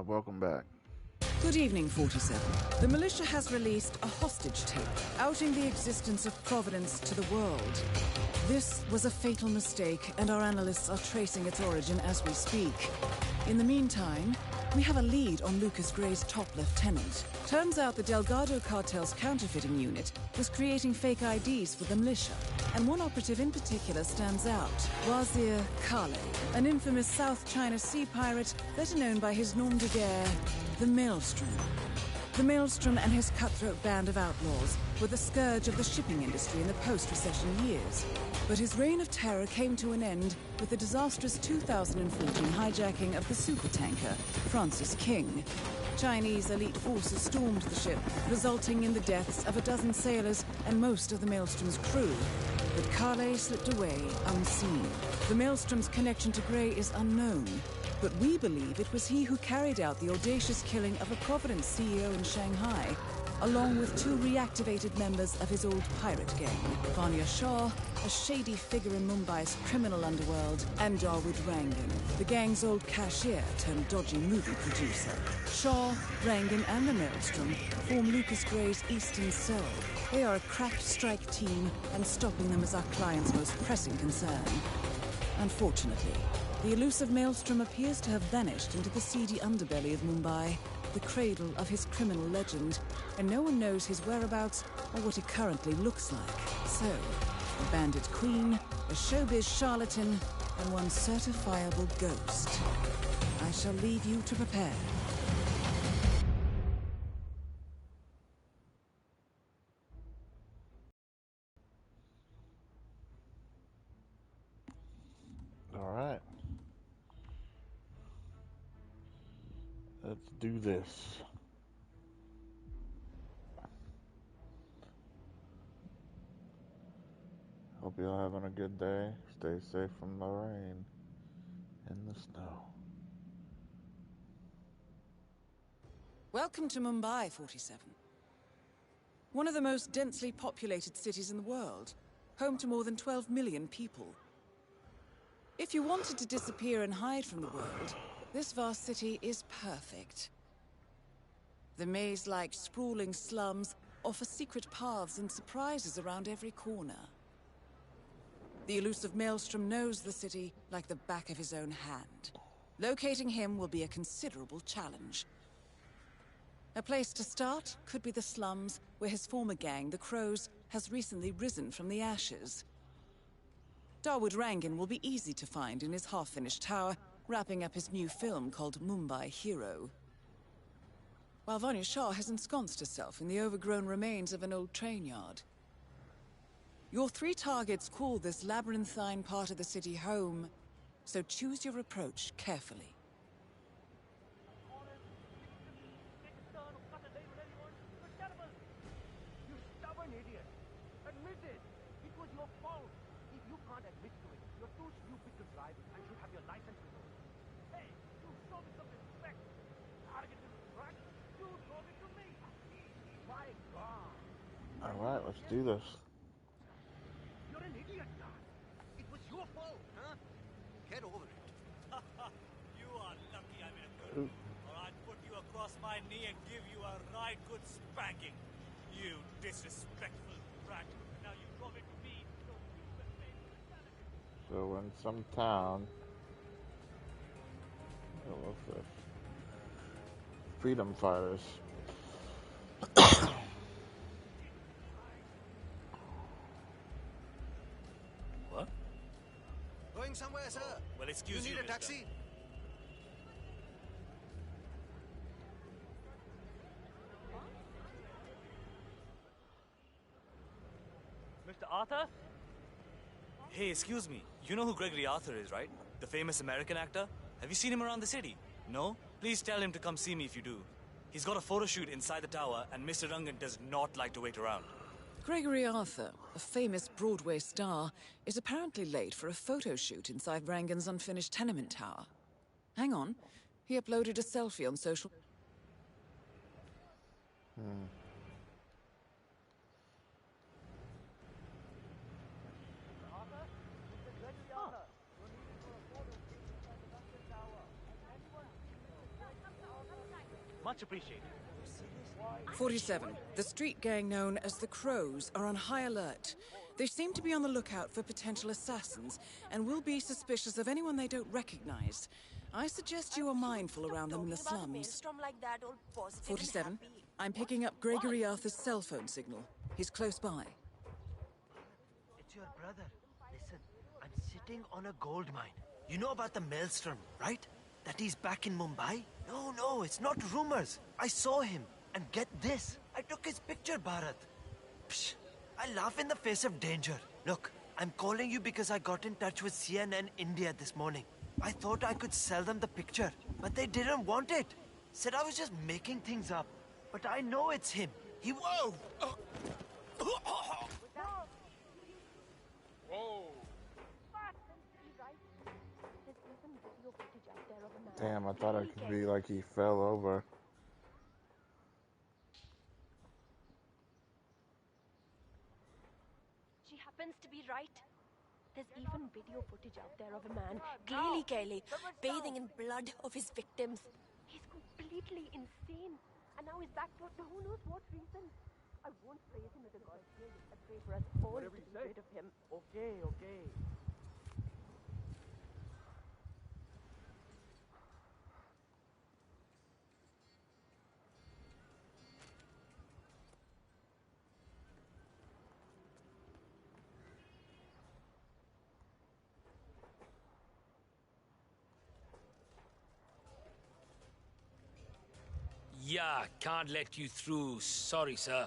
Welcome back. Good evening, 47. The militia has released a hostage tape, outing the existence of Providence to the world. This was a fatal mistake, and our analysts are tracing its origin as we speak. In the meantime, we have a lead on Lucas Gray's top lieutenant. Turns out the Delgado cartel's counterfeiting unit was creating fake IDs for the militia, and one operative in particular stands out, Wazir Kale, an infamous South China Sea pirate better known by his nom de guerre, the Maelstrom. The Maelstrom and his cutthroat band of outlaws were the scourge of the shipping industry in the post-recession years. But his reign of terror came to an end with the disastrous 2014 hijacking of the supertanker, Francis King. Chinese elite forces stormed the ship, resulting in the deaths of a dozen sailors and most of the Maelstrom's crew. But Kale slipped away unseen. The Maelstrom's connection to Gray is unknown, but we believe it was he who carried out the audacious killing of a Providence CEO in Shanghai, along with two reactivated members of his old pirate gang, Vanya Shah, a shady figure in Mumbai's criminal underworld, and Dawood Rangan, the gang's old cashier turned dodgy movie producer. Shah, Rangan, and the Maelstrom form Lucas Gray's Eastern Cell. They are a crack strike team, and stopping them is our client's most pressing concern. Unfortunately, the elusive Maelstrom appears to have vanished into the seedy underbelly of Mumbai, the cradle of his criminal legend, and no one knows his whereabouts or what he currently looks like. So, a bandit queen, a showbiz charlatan, and one certifiable ghost. I shall leave you to prepare. All right. Let's do this. Hope y'all having a good day. Stay safe from the rain and the snow. Welcome to Mumbai, 47. One of the most densely populated cities in the world, home to more than 12 million people. If you wanted to disappear and hide from the world, this vast city is perfect. The maze-like sprawling slums offer secret paths and surprises around every corner. The elusive Maelstrom knows the city like the back of his own hand. Locating him will be a considerable challenge. A place to start could be the slums, where his former gang, the Crows, has recently risen from the ashes. Dawood Rangan will be easy to find in his half-finished tower, wrapping up his new film called Mumbai Hero. While Vanya Shah has ensconced herself in the overgrown remains of an old train yard. Your three targets call this labyrinthine part of the city home, so choose your approach carefully. You stubborn idiot! Admit it! It was your fault! If you can't admit to it, you're too stupid to drive and should have your license revoked. Hey, you show me some respect! Arrogant little brat! You show it to me! My God! Alright, let's do this. You're an idiot, Dad! It was your fault, huh? Get over it. You are lucky I'm in a good mood, or I'd put you across my knee and give you a right good spanking. You disrespectful brat. Now you drove it to me, so you will pay for the penalty. So in some town, what's this? Freedom fighters. What? Going somewhere, sir? Well, excuse you, need a mister. taxi? Mr. Arthur? Hey, excuse me. You know who Gregory Arthur is, right? The famous American actor? Have you seen him around the city? No? Please tell him to come see me if you do. He's got a photo shoot inside the tower, and Mr. Rangan does not like to wait around. Gregory Arthur, a famous Broadway star, is apparently late for a photo shoot inside Rangan's unfinished tenement tower. Hang on, he uploaded a selfie on social... Much appreciated. 47. The street gang known as the Crows are on high alert. They seem to be on the lookout for potential assassins and will be suspicious of anyone they don't recognize. I suggest you are mindful around them in the slums. 47. I'm picking up Gregory Arthur's cell phone signal. He's close by. It's your brother. Listen, I'm sitting on a gold mine. You know about the maelstrom, right? That he's back in Mumbai? No, it's not rumors. I saw him. And get this, I took his picture, Bharat. Psh, I laugh in the face of danger. Look, I'm calling you because I got in touch with CNN India this morning. I thought I could sell them the picture, but they didn't want it. Said I was just making things up. But I know it's him. He... Whoa! Whoa! Damn, I thought it could be like he fell over. She happens to be right. There's even video footage out there of a man, clearly bathing in blood of his victims. He's completely insane. And now he's back for who knows what reason. I won't praise him as a god. I pray for us all to be rid of him. Okay. Yeah, can't let you through. Sorry, sir.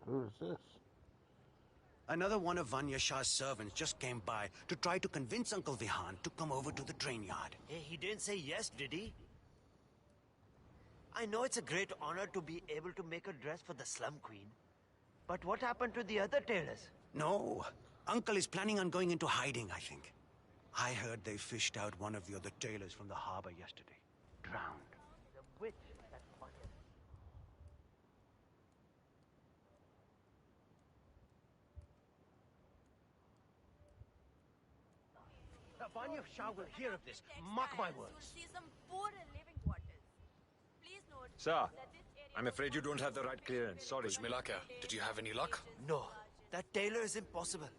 Who is this? Another one of Vanya Shah's servants just came by to try to convince Uncle Vihan to come over to the train yard. Hey, he didn't say yes, did he? I know it's a great honor to be able to make a dress for the slum queen. But what happened to the other tailors? No, Uncle is planning on going into hiding, I think. I heard they fished out one of the other tailors from the harbor yesterday. Drowned. The witch, that's funny. Vanya Shah will hear of this. Mark my words. Sir, I'm afraid you don't have the right clearance. Sorry. Milaka, did you have any luck? No, that tailor is impossible.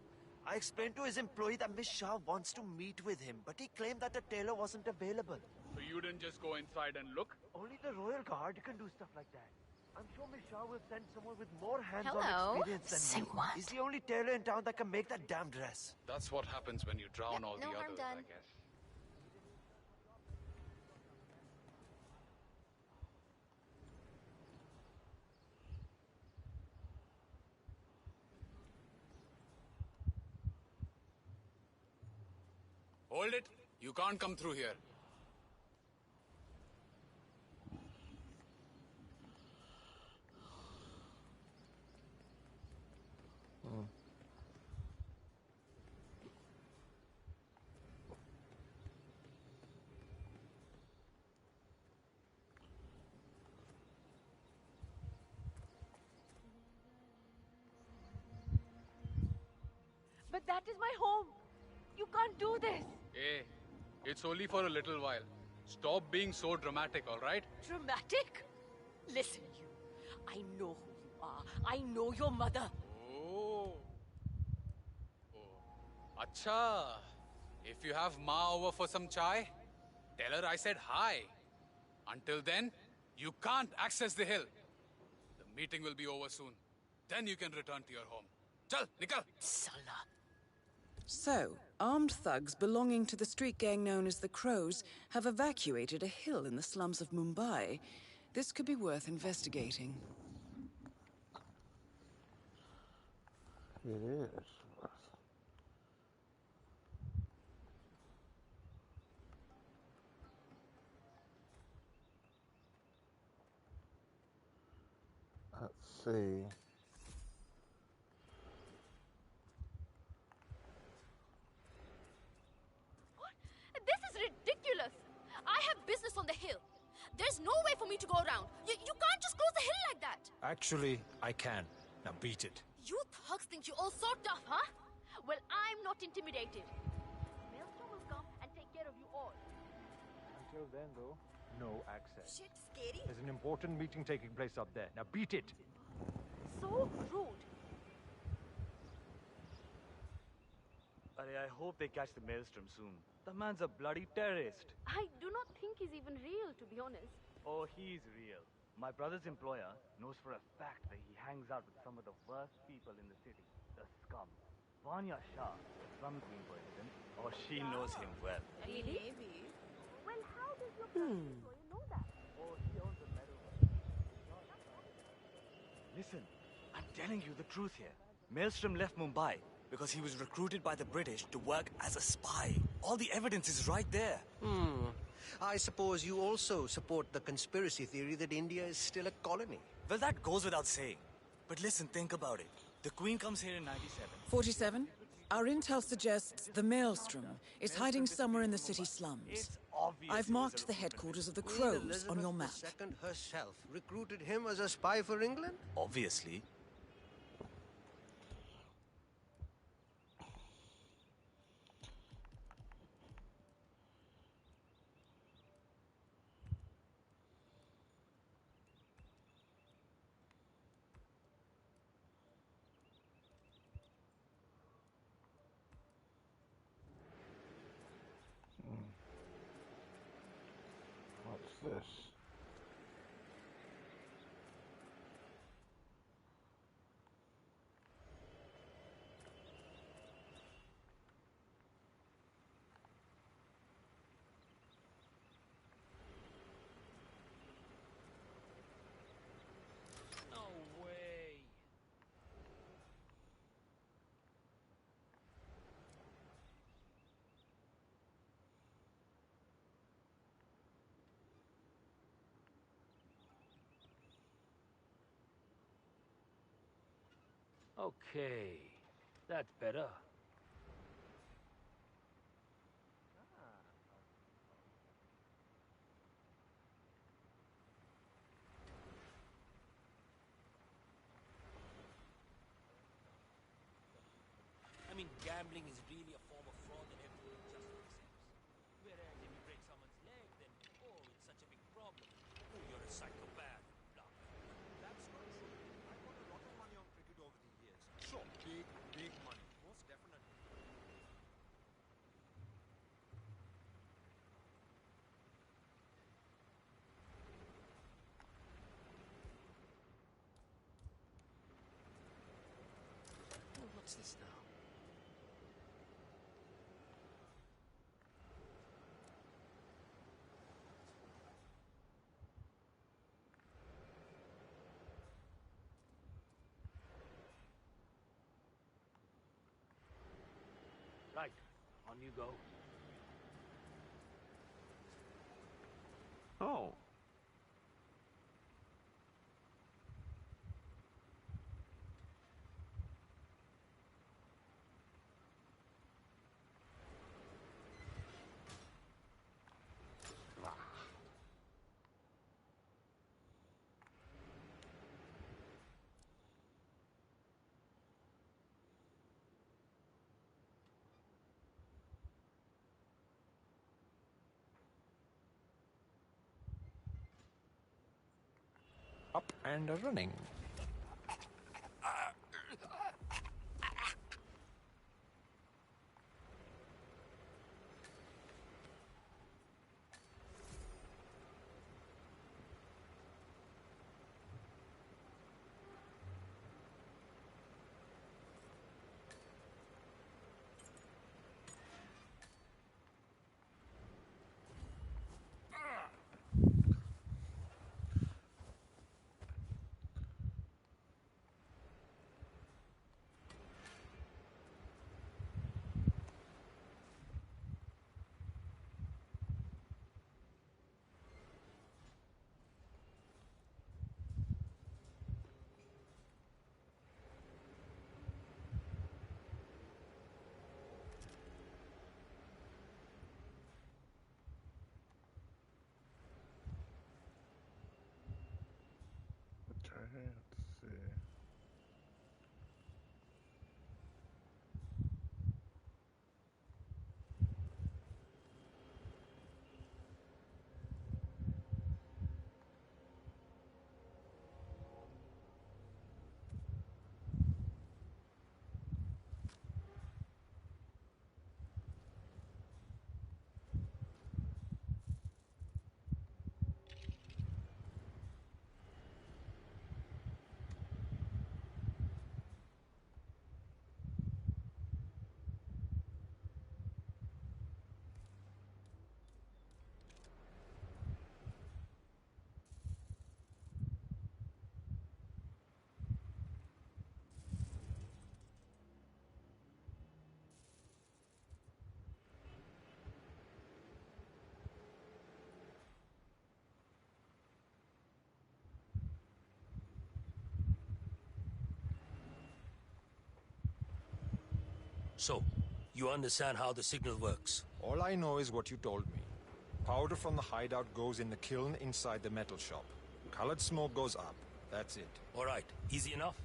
I explained to his employee that Miss Shah wants to meet with him, but he claimed that the tailor wasn't available. So you didn't just go inside and look? Only the royal guard can do stuff like that. I'm sure Miss Shah will send someone with more hands-on Hello? experience than Say me. what? He's the only tailor in town that can make that damn dress. That's what happens when you drown all the no harm others, done. I guess. Hold it! You can't come through here. But that is my home. You can't do this. Hey, it's only for a little while. Stop being so dramatic, all right? Dramatic? Listen, you. I know who you are. I know your mother. Oh. Acha. If you have Ma over for some chai, tell her I said hi. Until then, you can't access the hill. The meeting will be over soon. Then you can return to your home. Chal, nikal. Salah. So, armed thugs belonging to the street gang known as the Crows have evacuated a hill in the slums of Mumbai. This could be worth investigating. It is. Let's see. me to go around. You can't just close the hill like that. Actually, I can. Now beat it. You thugs think you're all so tough, huh? Well, I'm not intimidated. Maelstrom will come and take care of you all. Until then, though, no access. Shit, scary. There's an important meeting taking place up there. Now beat it. So rude. I hope they catch the Maelstrom soon. The man's a bloody terrorist. I do not think he's even real, to be honest. Oh, he's real. My brother's employer knows for a fact that he hangs out with some of the worst people in the city. The scum. Vanya Shah, the slum queen, for instance. Oh, she knows him well. Really? Maybe. Well, how does your brother's employer know that? Oh, he owns a metal. Listen, I'm telling you the truth here. Maelstrom left Mumbai because he was recruited by the British to work as a spy. All the evidence is right there. I suppose you also support the conspiracy theory that India is still a colony. Well, that goes without saying. But listen, think about it. The Queen comes here in 97. 47? Our intel suggests the Maelstrom is hiding somewhere in the city slums. It's obvious. I've marked the headquarters of the Queen Crows Elizabeth on your map. II herself recruited him as a spy for England? Obviously. What's this? No way. Okay, that's better. I mean, gambling is really a form of fraud that everyone just accepts. Whereas if you break someone's leg, then, oh, it's such a big problem. Oh, you're a psychopath. Blah, blah. That's not true. I got a lot of money on cricket over the years. Sure, big money. Most definitely. Oh, what's this now? Right, on you go. Oh. Up and running. So, you understand how the signal works? All I know is what you told me. Powder from the hideout goes in the kiln inside the metal shop. Colored smoke goes up. That's it. All right, easy enough.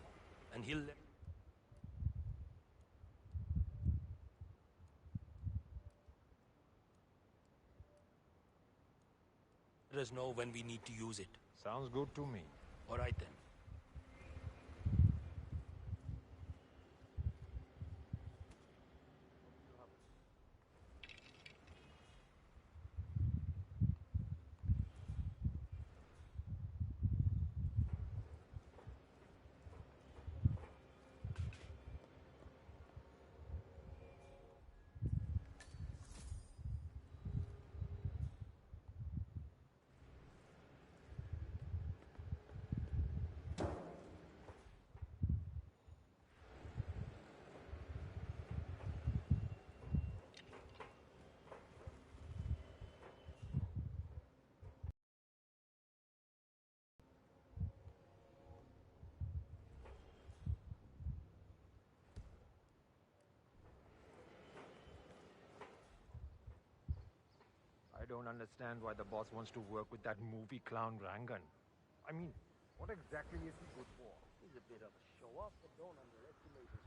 And he'll let us know when we need to use it. Sounds good to me. All right then. I don't understand why the boss wants to work with that movie clown Rangan. I mean, what exactly is he good for? He's a bit of a show-off, but don't underestimate him.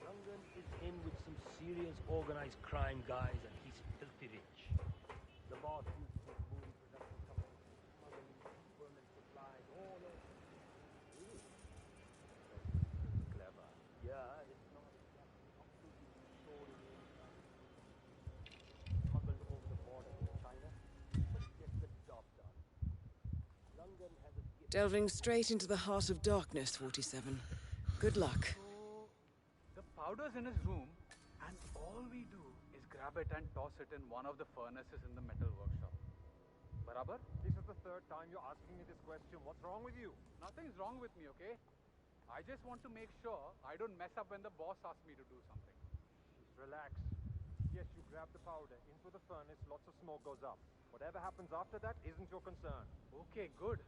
Rangan is in with some serious organized crime guys, and he's filthy rich. The boss used his movie production company, smuggling, permanent supplies, all that. Really? Clever. Yeah, it's not exactly completely stored in smuggled over the border to China, but it gets the job done. Rangan has a gift. Delving straight into the heart of darkness, 47. Good luck. So, the powder's in his room, and all we do is grab it and toss it in one of the furnaces in the metal workshop. Barabar? This is the third time you're asking me this question. What's wrong with you? Nothing's wrong with me, okay? I just want to make sure I don't mess up when the boss asks me to do something. Just relax. Yes, you grab the powder into the furnace, lots of smoke goes up. Whatever happens after that isn't your concern. Okay, good.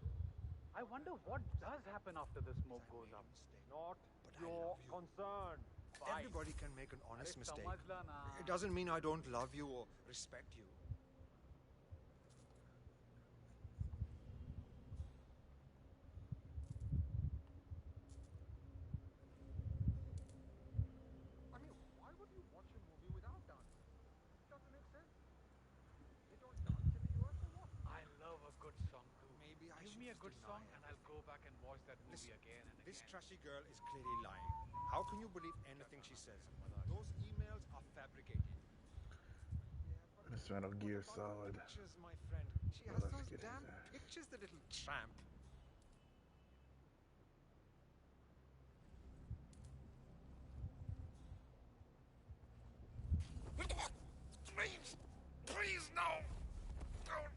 I wonder what does happen after the smoke goes up. Not your concern. Fine. Everybody can make an honest Arey, mistake. samajh la na. It doesn't mean I don't love you or respect you. I mean, why would you watch a movie without dancing? It doesn't make sense. They don't dance in the US or what? I love a good song too. Maybe I Give should me a just good deny song and I'll everything. go back and watch that movie Listen, again and again. this trashy girl is clearly lying. How can you believe anything she says? Those emails are fabricated. This Metal Gear Solid. Pictures, my friend. She Well, has let's those get his damn ass. pictures, the little tramp. Please! Please, no! Don't!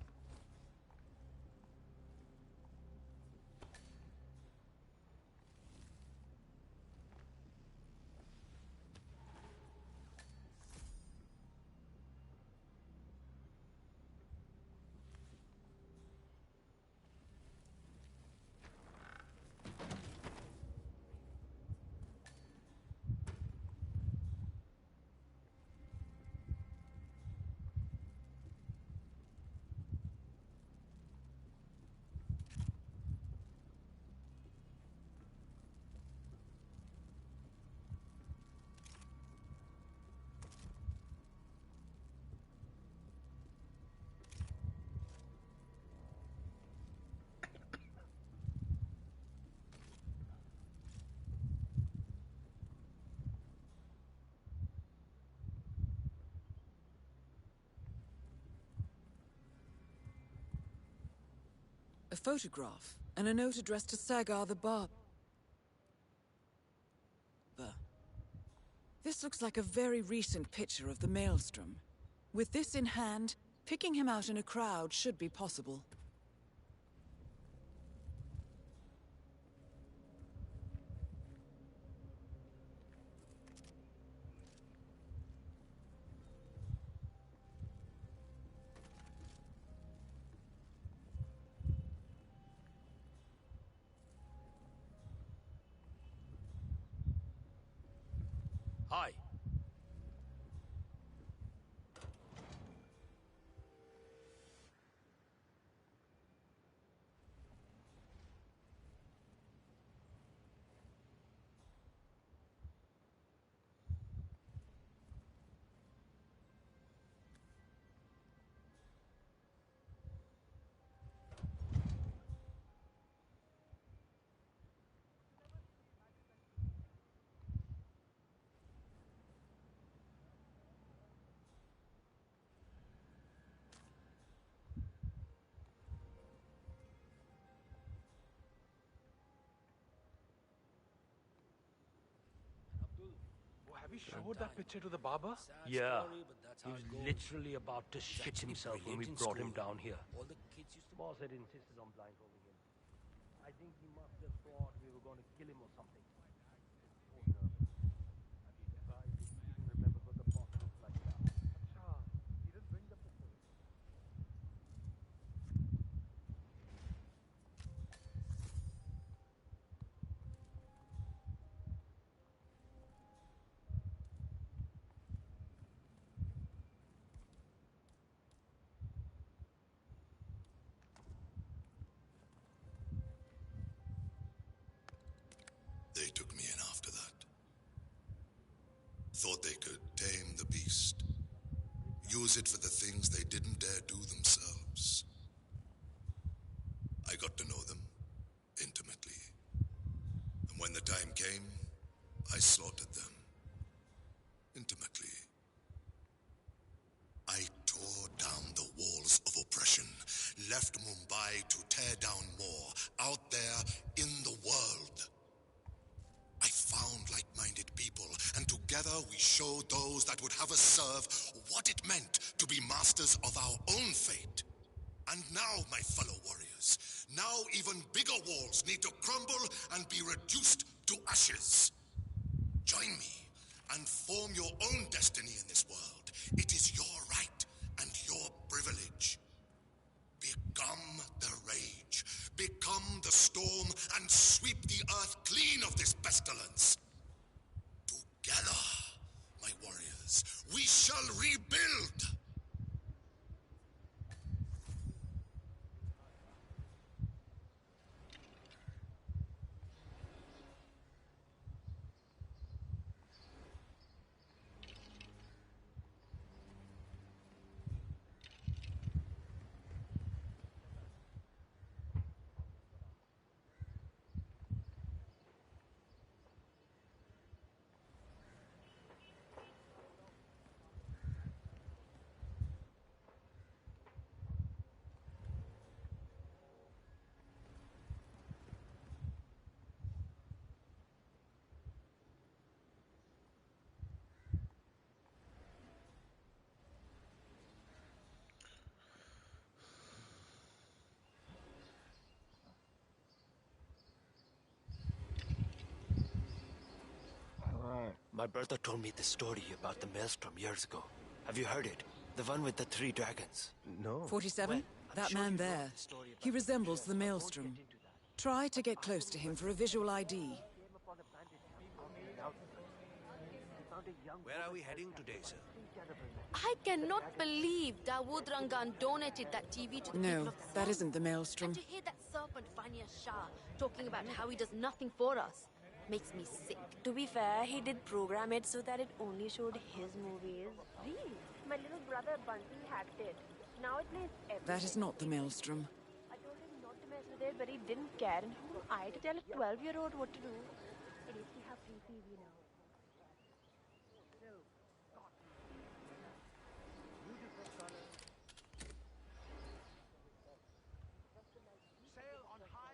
A photograph and a note addressed to Sagar the barber. This looks like a very recent picture of the Maelstrom. With this in hand, picking him out in a crowd should be possible. Hi. We showed that picture to the barber? Yeah. He was literally about to shit himself when we brought him down here. All the kids used to... Boss had insisted on blindfolding him. I think he must have thought we were going to kill him or something. Poor nervous. I'd be surprised if he even remembers what the boss looked like now. Acha, he didn't bring the picture. They took me in after that. Thought they could tame the beast. Use it for the things they didn't dare do themselves. I got to know them intimately. And when the time came, I slaughtered them intimately. I tore down the walls of oppression, left Mumbai to tear down more out there in the world. I found like-minded people, and together we showed those that would have us serve what it meant to be masters of our own fate. And now, my fellow warriors, now even bigger walls need to crumble and be reduced to ashes. Join me and form your own destiny in this world. It is your right and your privilege. Become the rage, become the storm, and sweep the earth clean of this pestilence. Together, my warriors, we shall rebuild. My brother told me the story about the maelstrom years ago. Have you heard it? The one with the 3 dragons. No. 47? That man there. He resembles the Maelstrom. Try to get close to him for a visual ID. Where are we heading today, sir? I cannot believe Dawood Rangan donated that TV to the people No, of the that South. isn't the Maelstrom. And to hear that serpent Fania Shah talking about how he does nothing for us makes me sick. To be fair, he did program it so that it only showed his movies. Really? My little brother Bunty hacked it. Now it plays everything. That is not the Maelstrom. I told him not to mess with it, but he didn't care. And who am I to tell a 12-year-old what to do? At least we have free TV now. Sail on high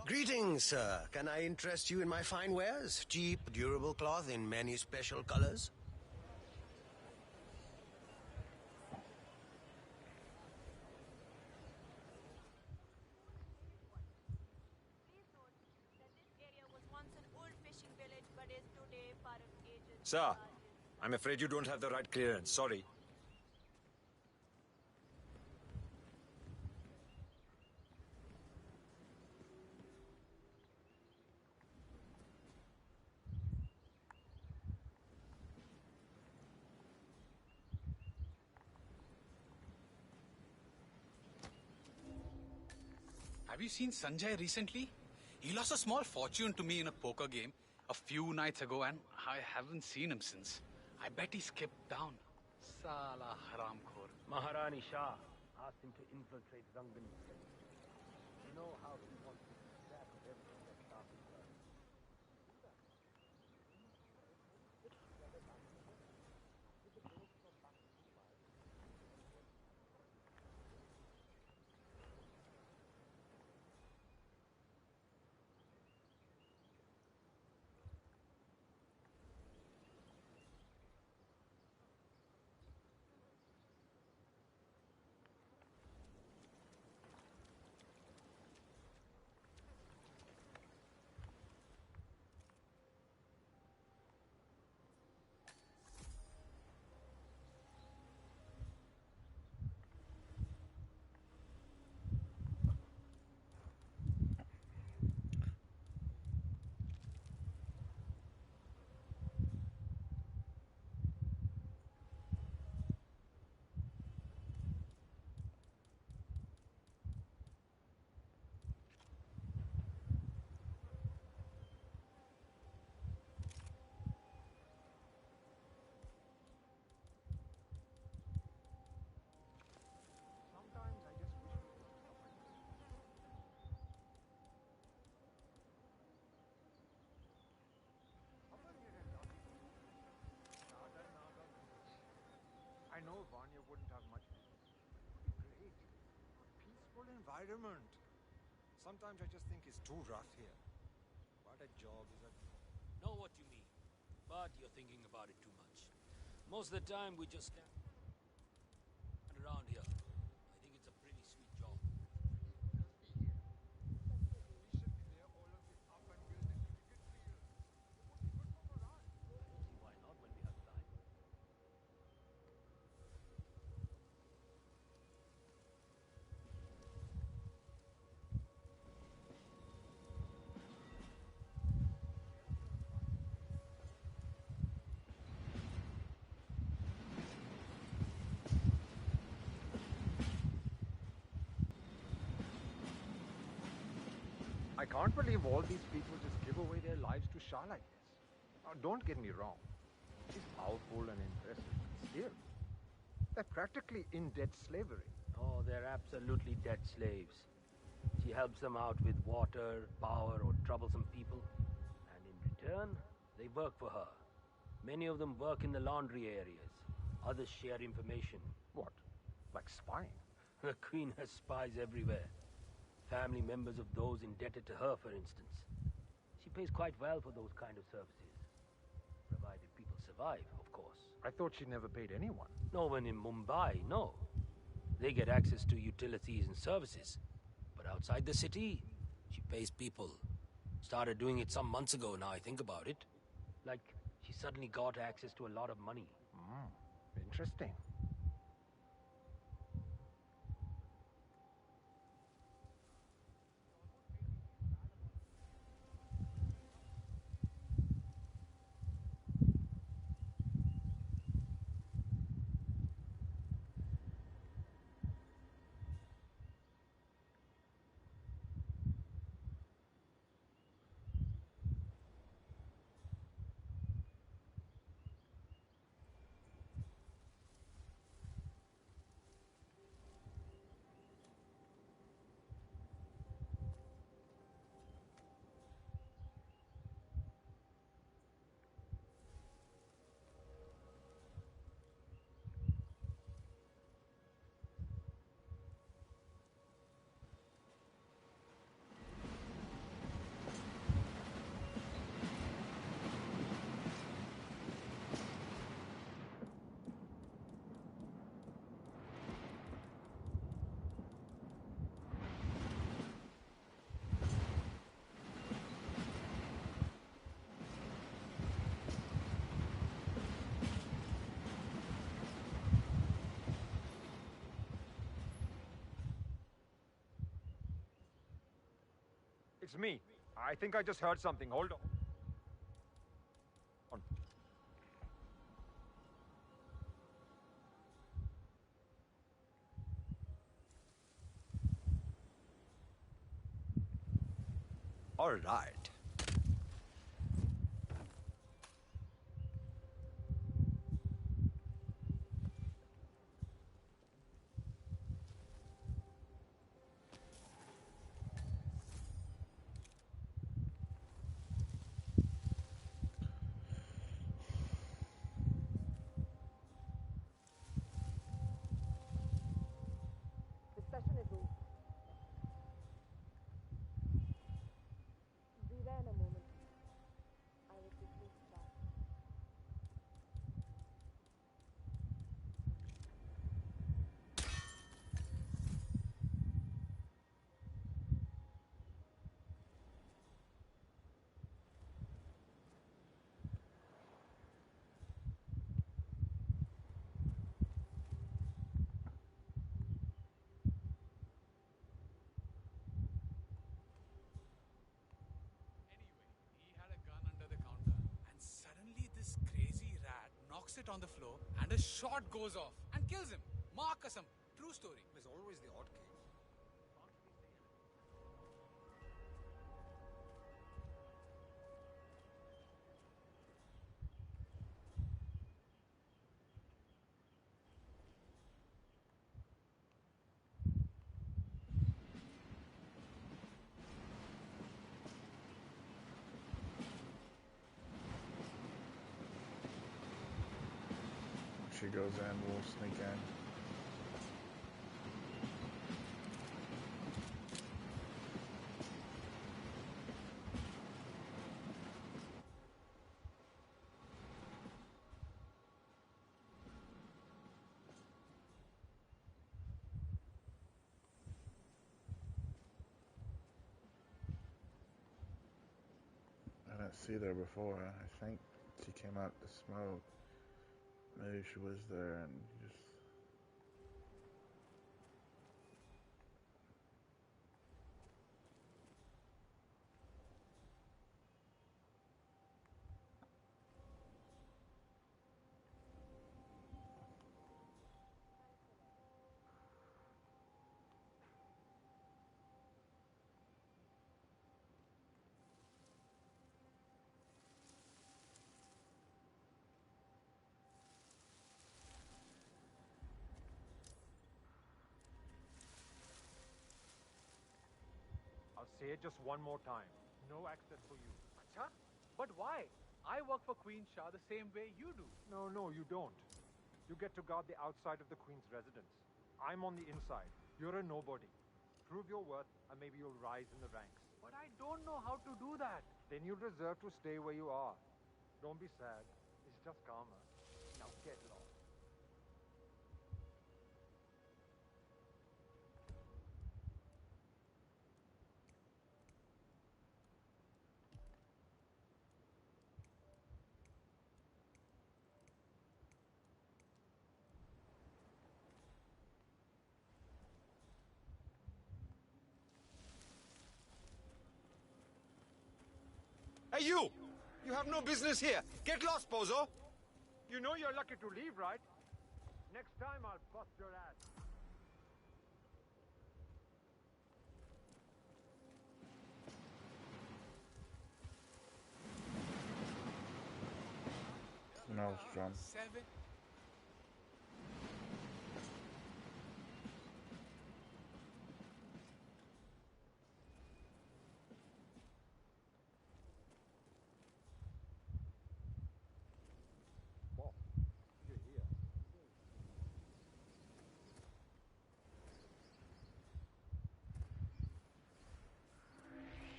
Greetings, sir. Can I interest you in my fine wares? Cheap, durable cloth in many special colors. Sir, I'm afraid you don't have the right clearance. Sorry. Have you seen Sanjay recently? He lost a small fortune to me in a poker game a few nights ago, and I haven't seen him since. I bet he skipped down. Sala haramkhor. Maharani Shah asked him to infiltrate Rangan. You know how he wants to keep track of everything that Shah has done. know Vanya wouldn't have much business. It would be great. A peaceful environment. Sometimes I just think it's too rough here. But a job is a job. Know what you mean, but you're thinking about it too much. Most of the time, we just stand around here. I think it's a pretty sweet job. We should clear all of this up and build a cricket field. It would be good for morale. I don't see why not when we have time. I can't believe all these people just give away their lives to Shah like this. Now, don't get me wrong. She's powerful and impressive, but still, they're practically in debt slavery. Oh, they're absolutely dead slaves. She helps them out with water, power, or troublesome people. And in return, they work for her. Many of them work in the laundry areas. Others share information. What? Like spying? The Queen has spies everywhere. Family members of those indebted to her, for instance. She pays quite well for those kind of services. Provided people survive, of course. I thought she never paid anyone. No one in Mumbai, no. They get access to utilities and services. But outside the city, she pays people. Started doing it some months ago now I think about it. Like, she suddenly got access to a lot of money. Interesting. It's me. I think I just heard something. Hold on. All right. The session is over. Be there in a moment. I will quickly start. Anyway, he had a gun under the counter, and suddenly this crazy rat knocks it on the floor, and a shot goes off and kills him. Mark Kasam. True story. There's always the odd case. she goes in, we'll sneak in. I didn't see her before. I think she came out to smoke. Maybe she was there and just... I'll say it just one more time. No access for you. Acha? But why? I work for Queen Shah the same way you do. No, you don't. You get to guard the outside of the Queen's residence. I'm on the inside. You're a nobody. Prove your worth, and maybe you'll rise in the ranks. But I don't know how to do that. Then you deserve to stay where you are. Don't be sad. It's just karma. Now get lost. Hey, you! You have no business here. Get lost, Bozo! You know you're lucky to leave, right? Next time I'll bust your ass. Maelstrom. 7. Boss, you're here.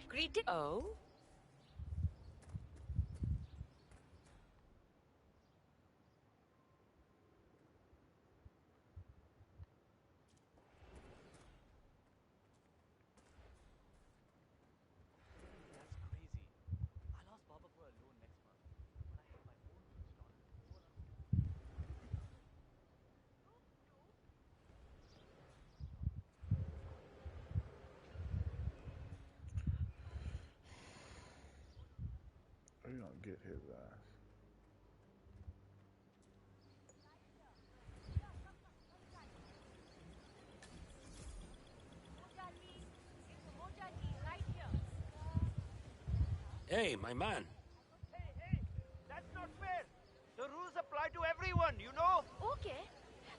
Greeting. Oh? That's crazy. I'll ask Baba for a loan next month. But I have my own food stall. Are you gonna get his ass? Hey, my man. Hey, that's not fair. The rules apply to everyone, you know? Okay.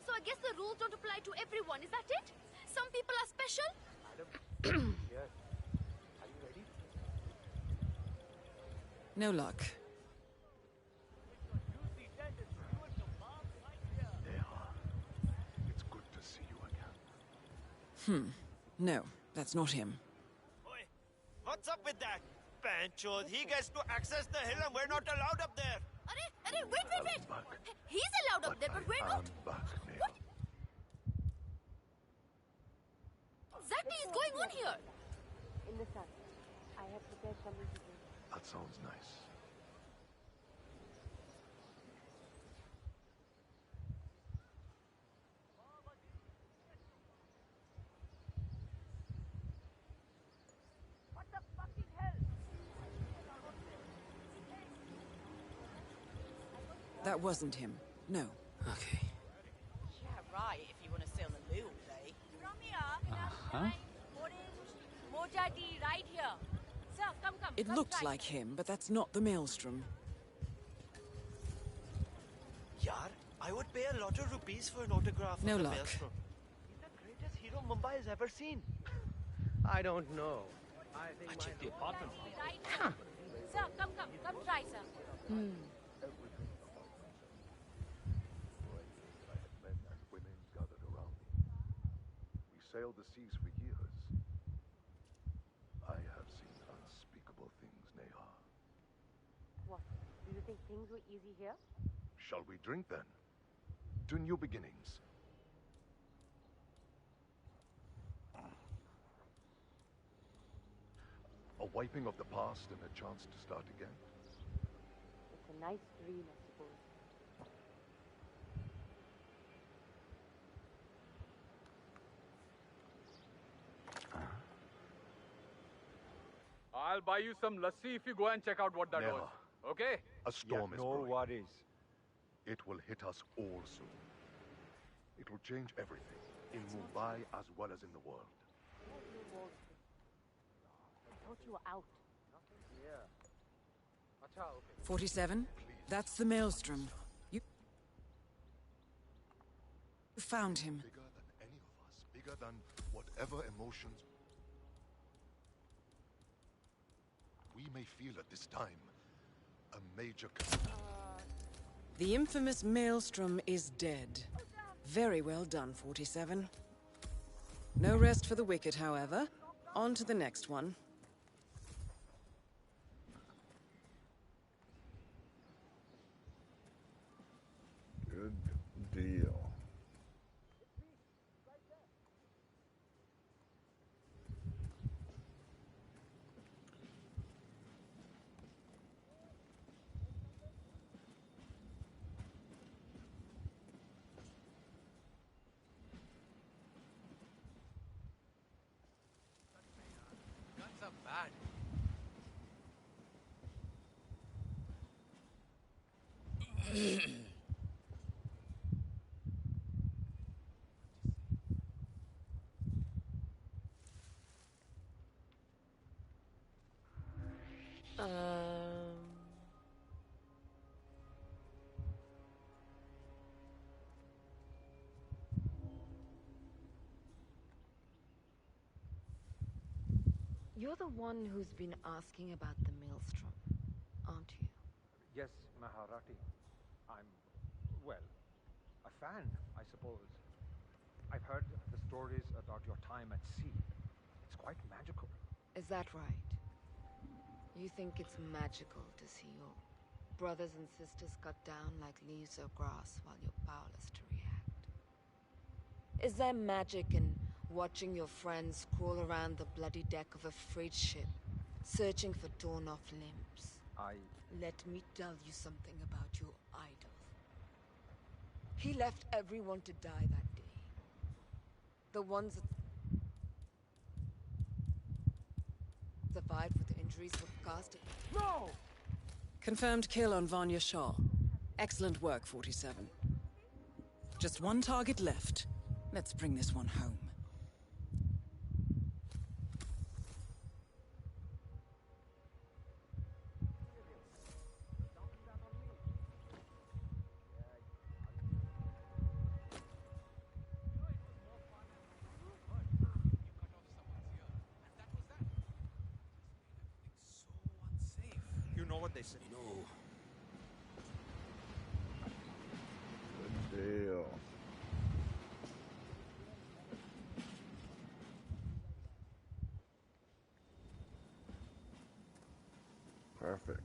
So I guess the rules don't apply to everyone, is that it? Some people are special? Madam, yes. Are you ready? No luck. It's good to see you again. No, that's not him. Oi, what's up with that? Pancho, he gets to access the hill and we're not allowed up there. Wait. He's allowed up there, but we're not. Back now. What exactly is going on here? In the sun. I have prepared something to drink. That sounds nice. What the fucking hell? That wasn't him. No. Okay. Yeah, right, if you want to stay on the loo all day. From here, Mojadi, right here. Sir, come. It come looked try, like sir. him, but that's not the Maelstrom. Yaar, I would pay a lot of rupees for an autograph. No of the luck. Maelstrom. He's the greatest hero Mumbai has ever seen. I don't know. I checked the apartment. Right here. Sir, come try, sir. sailed the seas for years. I have seen unspeakable things, Neha. What? Do you think things were easy here? Shall we drink then? To new beginnings. A wiping of the past and a chance to start again. It's a nice dream, I suppose. I'll buy you some lassi if you go and check out what that Neha. was. Okay? A storm is no brewing. worries. It will hit us all soon. It will change everything, in Mumbai as well as in the world. I thought you were out. Yeah. Acha, okay. 47? That's the Maelstrom. You found him. Bigger than any of us, bigger than whatever emotions we may feel at this time. A major... The infamous Maelstrom is dead. Very well done, 47. No rest for the wicked, however. On to the next one. Good deal. Guns are bad. You're the one who's been asking about the Maelstrom, aren't you? Yes, Maharati. I'm, well, a fan, I suppose. I've heard the stories about your time at sea. It's quite magical. Is that right? You think it's magical to see your brothers and sisters cut down like leaves of grass while you're powerless to react? Is there magic in watching your friends crawl around the bloody deck of a freight ship, searching for torn-off limbs? Let me tell you something about your idol. He left everyone to die that day. The ones that survived with the injuries were cast at... No! Confirmed kill on Vanya Shah. Excellent work, 47. Just one target left. Let's bring this one home. You know what they say. No. Good deal. Perfect.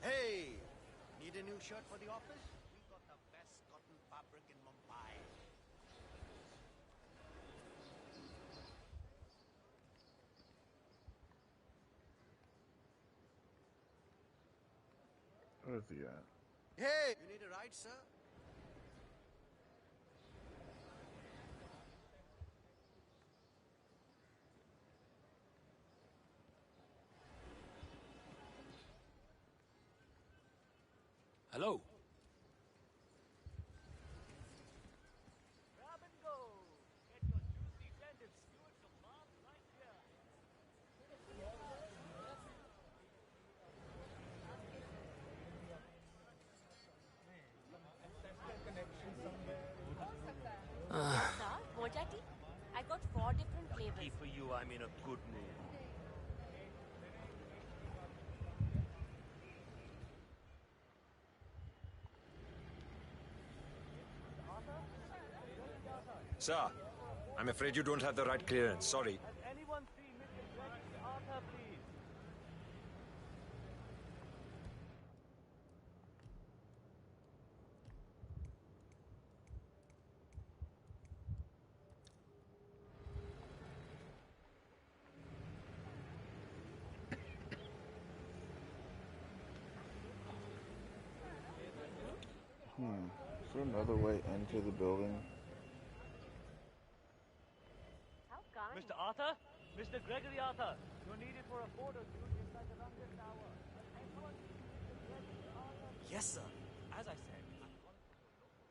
Hey! Need a new shirt for the office? We got the best cotton fabric in Mumbai. Where's he at? Hey! You need a ride, sir? Hello? Grab and go. Get your juicy tenders skewered from Mom right here. good move. Sir, I'm afraid you don't have the right clearance. Sorry. Has anyone seen Mr. Gregory Arthur, please? Is there another way into the building? How kind. Mr. Arthur? Mr. Gregory Arthur, you're needed for a photo shoot inside the Runyon Tower. Anyone seen Mr. Gregory Arthur? Yes, sir. As I said, I'm calling from the local.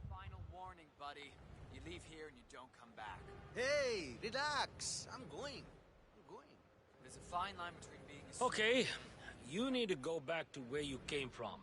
Final warning, buddy. You leave here and you don't come back. Hey, relax. I'm going. There's a fine line between being a... Okay, you need to go back to where you came from.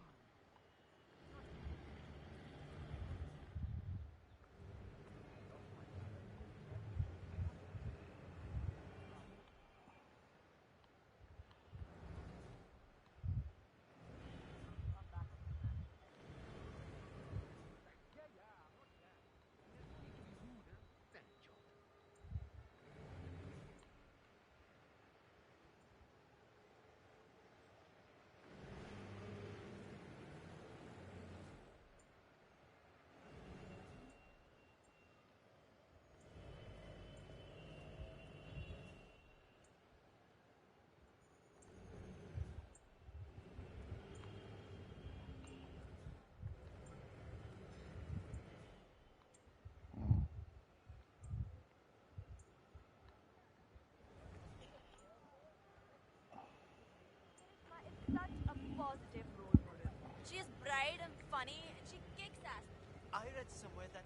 Such a positive role model. She is bright and funny, and she kicks ass. I read somewhere that...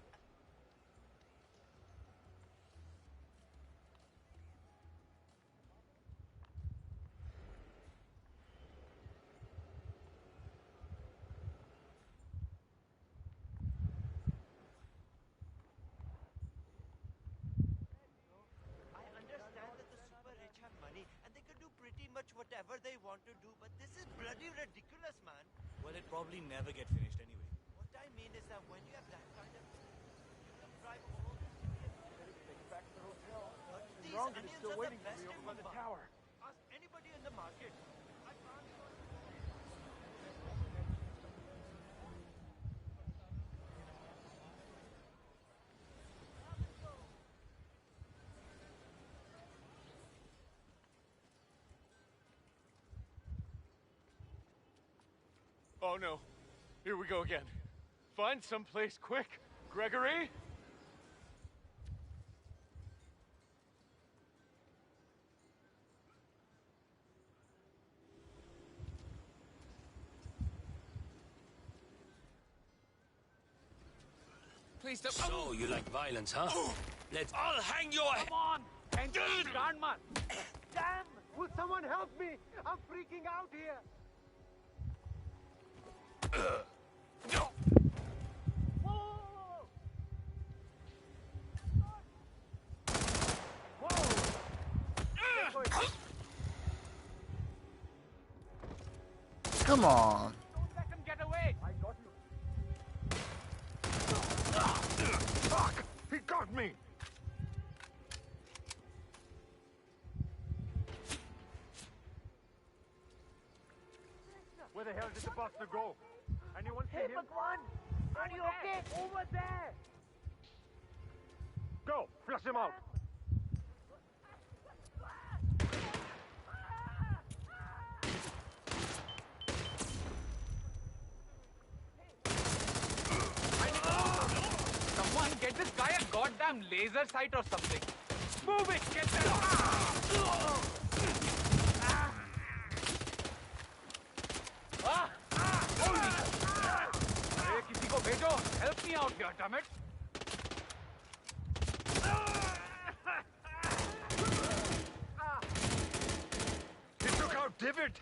I understand that the super rich have money and they can do pretty much whatever they want to do, but this is bloody ridiculous, man. Well, it probably never get finished anyway. What I mean is that when you have that kind of... You can drive all this... Back to the hotel. But these Wrong, he's onions still are waiting the for best me in over by the Mumbai. tower. Ask anybody in the market. I can't... Oh no. Here we go again. Find someplace quick. Gregory? Please don't... So, you like violence, huh? Let's all hang your head! Come on! And Ganman! Damn! Will someone help me? I'm freaking out here! Whoa! Come on. Don't let him get away! I got you. Fuck! He got me! Where the hell did the buster go? Anyone see him? Bhagwan! Are you okay? Over there! Go! Flush him out! Someone get this guy a goddamn laser sight or something. Move it! Get that! Hey, किसी को भेजो! Help me out here, damn it! He took out Divot!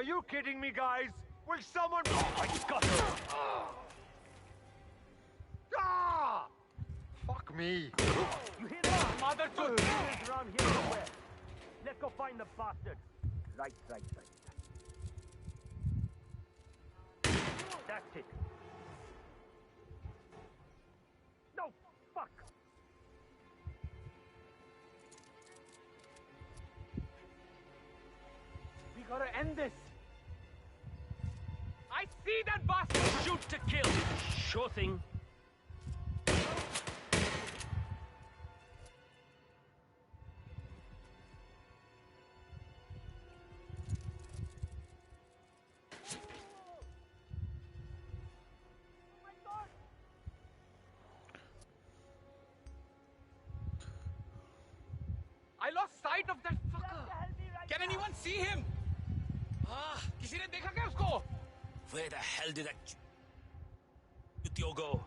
Are you kidding me, guys? Will someone... I got her! Ah! Fuck me. You hear that? Mother to around here somewhere. Let's go find the bastard. Right. That's it. No, fuck. We gotta end this. I see that bastard. Shoot to kill. Sure thing. I lost sight of that fucker. Can anyone see him? किसी ने देखा क्या उसको? Where the hell did that Yutio go?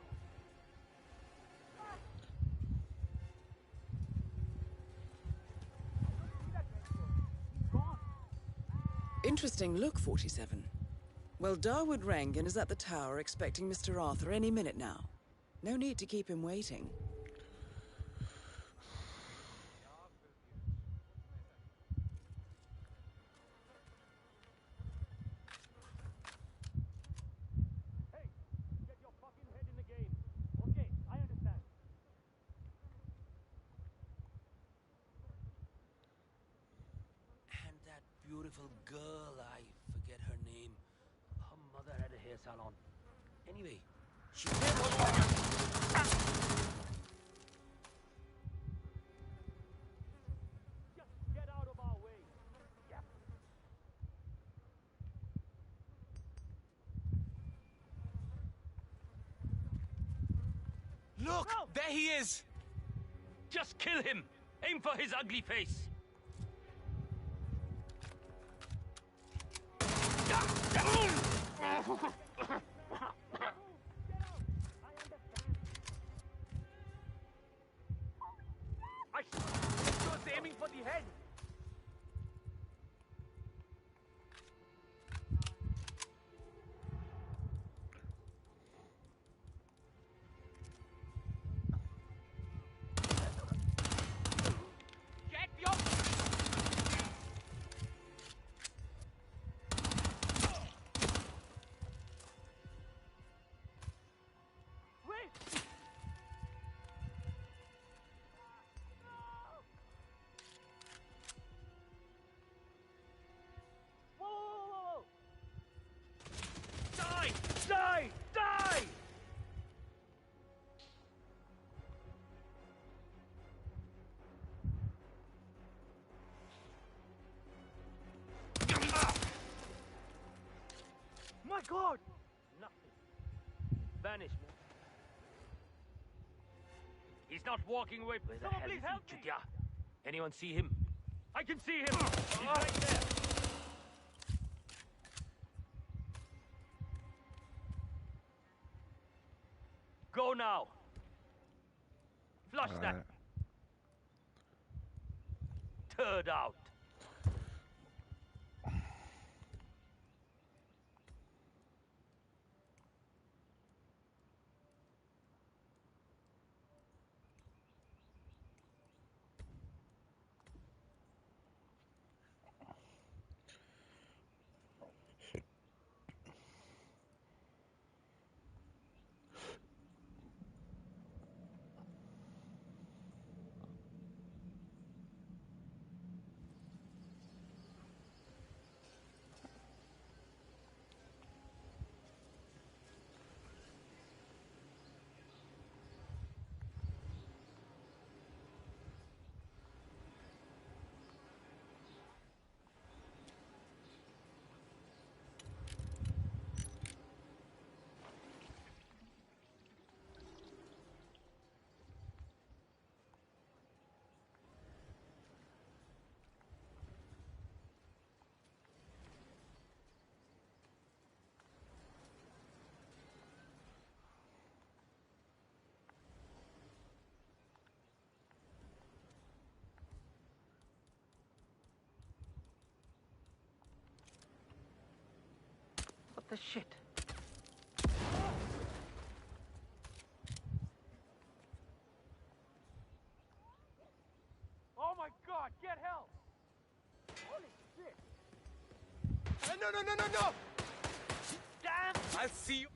Interesting look, 47. Well, Darwood Rangan is at the tower expecting Mr. Arthur any minute now. No need to keep him waiting. Get your fucking head in the game. Okay, I understand. And that beautiful girl, I forget her name. Her mother had a hair salon. Anyway, she Just get out of our way. Yeah. Look, there he is. Just kill him. Aim for his ugly face. I was aiming for the head. Get your... Wait! Whoa! Die! Die! Die! My God! Nothing. Vanish, man. He's not walking away. Where the Someone hell please is help he, me. Chutya? Anyone see him? I can see him. He's right there. Go now. Flush All that right. turd out. the shit? Oh my god, get help! Holy shit! No! Damn! I'll see you.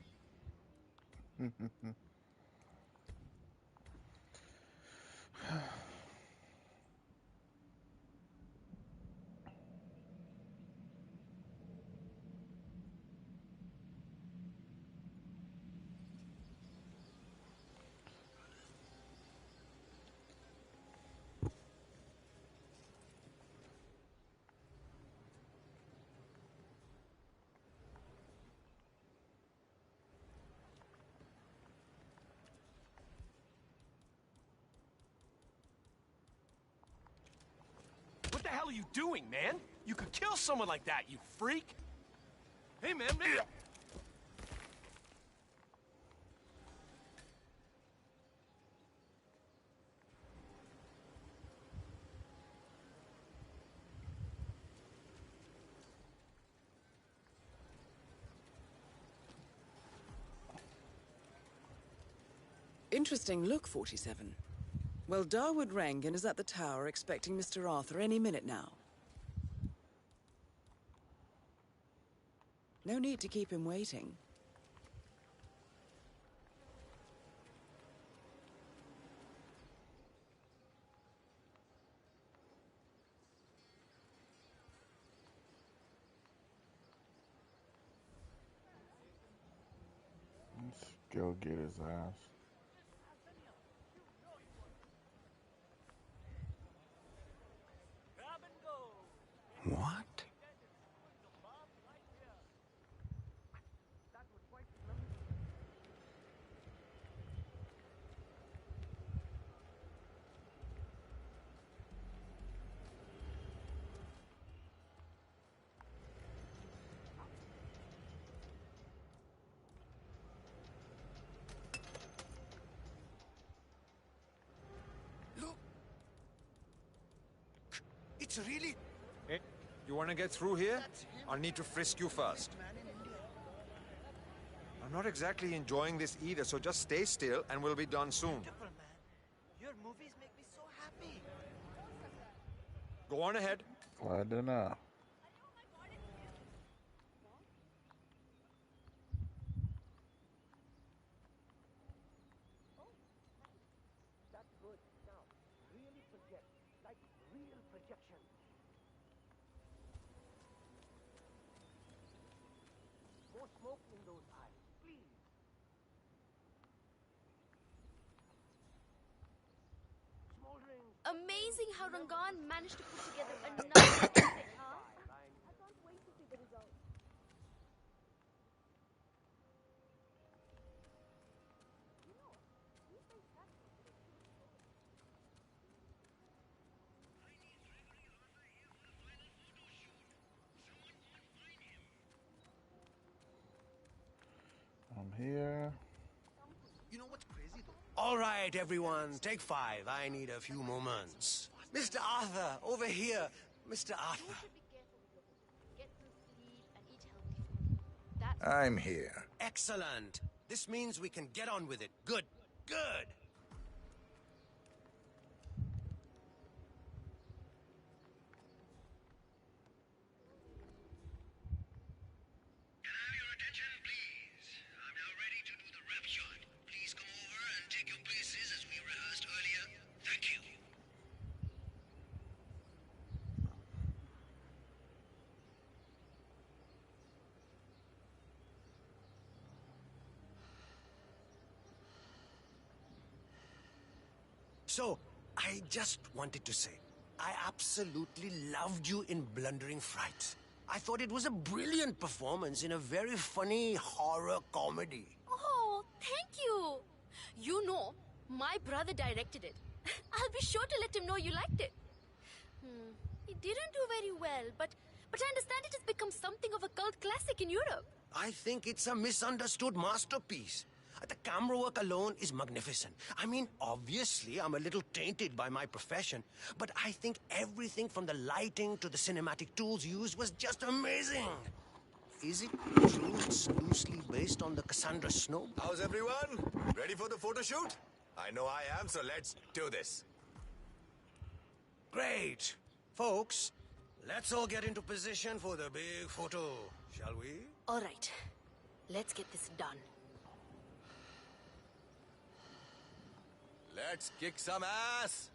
What the hell are you doing, man? You could kill someone like that, you freak! Hey, man! Interesting look, 47. Well, Darwood Rangan is at the tower expecting Mr. Arthur any minute now. No need to keep him waiting. Let's go get his ass. What? Look! It's really... Hey, you want to get through here? I'll need to frisk you first. I'm not exactly enjoying this either, so just stay still and we'll be done soon. Your movies make me so happy. Go on ahead. Glad to know. That's good. Now, really project. Like real projection. More smoke in those eyes, please. Smoldering. Amazing how Rangan managed to put together another set, huh? I can't wait to see the results. I'm here. You know what's crazy though? All right, everyone, take 5. I need a few moments. Mr. Arthur, over here. Mr. Arthur. Get some sleep and eat healthy. That's I'm here. Excellent. This means we can get on with it. Good. Good. So, I just wanted to say, I absolutely loved you in Blundering Frights. I thought it was a brilliant performance in a very funny horror comedy. Oh, thank you. You know, my brother directed it. I'll be sure to let him know you liked it. It didn't do very well, but I understand it has become something of a cult classic in Europe. I think it's a misunderstood masterpiece. The camera work alone is magnificent. I mean, obviously, I'm a little tainted by my profession, but I think everything from the lighting to the cinematic tools used was just amazing. is it true it's loosely based on the Cassandra Snow? How's everyone? Ready for the photo shoot? I know I am, so let's do this. Great. Folks, let's all get into position for the big photo, shall we? All right. Let's get this done. Let's kick some ass!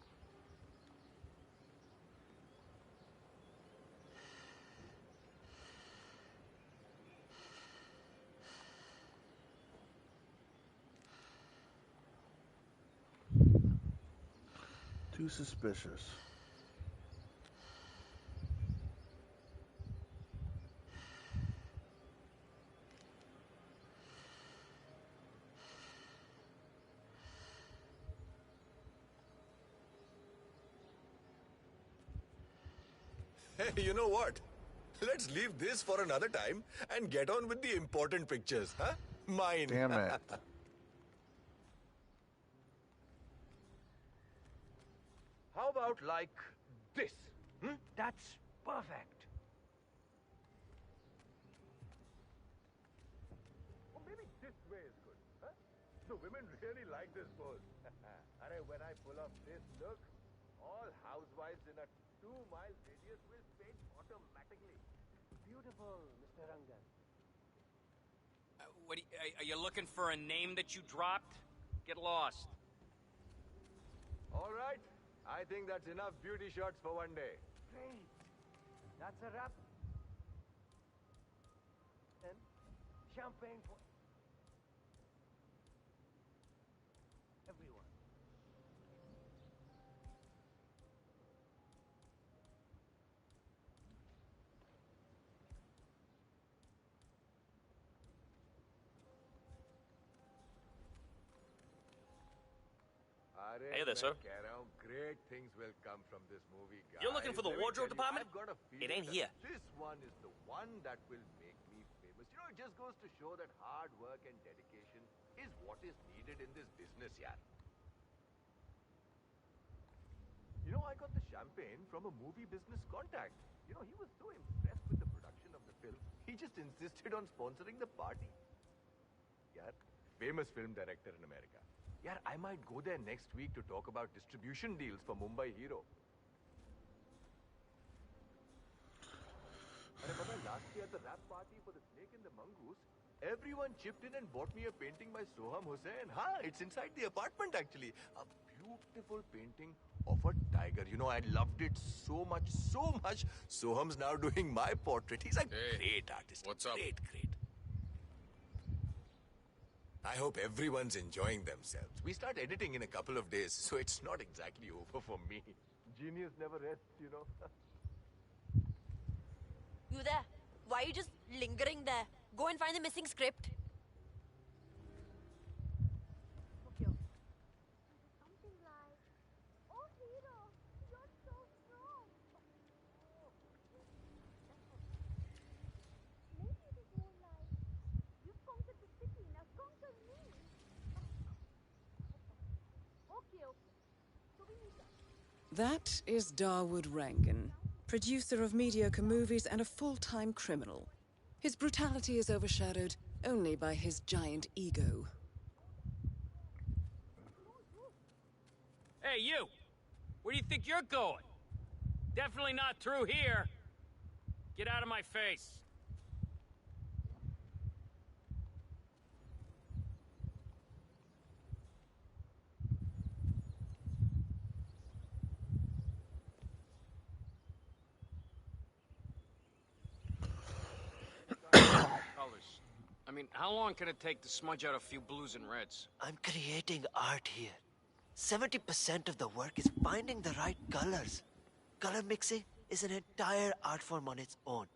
Too suspicious. Hey, you know what? Let's leave this for another time and get on with the important pictures, huh? Mine. Damn it. How about like this? That's perfect. Or maybe this way is good. Huh? The women really like this pose. When I pull off this look, all housewives in a 2-mile radius will faint automatically. Beautiful, Mr. Rangan. Are you looking for a name that you dropped? Get lost. All right. I think that's enough beauty shots for one day. Great. That's a wrap. And champagne for everyone. Hey there, sir. Great things will come from this movie, guys. You're looking for the Let me wardrobe tell you, department? I've got a It feeling ain't that here. This one is the one that will make me famous. You know, it just goes to show that hard work and dedication is what is needed in this business, yeah. You know, I got the champagne from a movie business contact. You know, he was so impressed with the production of the film, he just insisted on sponsoring the party. Yeah, famous film director in America. Yeah, I might go there next week to talk about distribution deals for Mumbai Hero. And last year at the rap party for the Snake and the Mongoose, everyone chipped in and bought me a painting by Soham Hussain. It's inside the apartment actually. A beautiful painting of a tiger. You know, I loved it so much, so much. Soham's now doing my portrait. He's a great artist. What's up? Great. I hope everyone's enjoying themselves. We start editing in a couple of days, so it's not exactly over for me. Genius never rests, you know. You there? Why are you just lingering there? Go and find the missing script. Okay. Something like, oh hero, you're so strong. Maybe it is more like, you've conquered the city, now conquer me. Okay. So we meet up. That is Dawood Rangan, producer of mediocre movies and a full-time criminal. His brutality is overshadowed only by his giant ego. Hey, you! Where do you think you're going? Definitely not through here. Get out of my face. Colors. I mean, how long can it take to smudge out a few blues and reds? I'm creating art here. 70% of the work is finding the right colors. Color mixing is an entire art form on its own.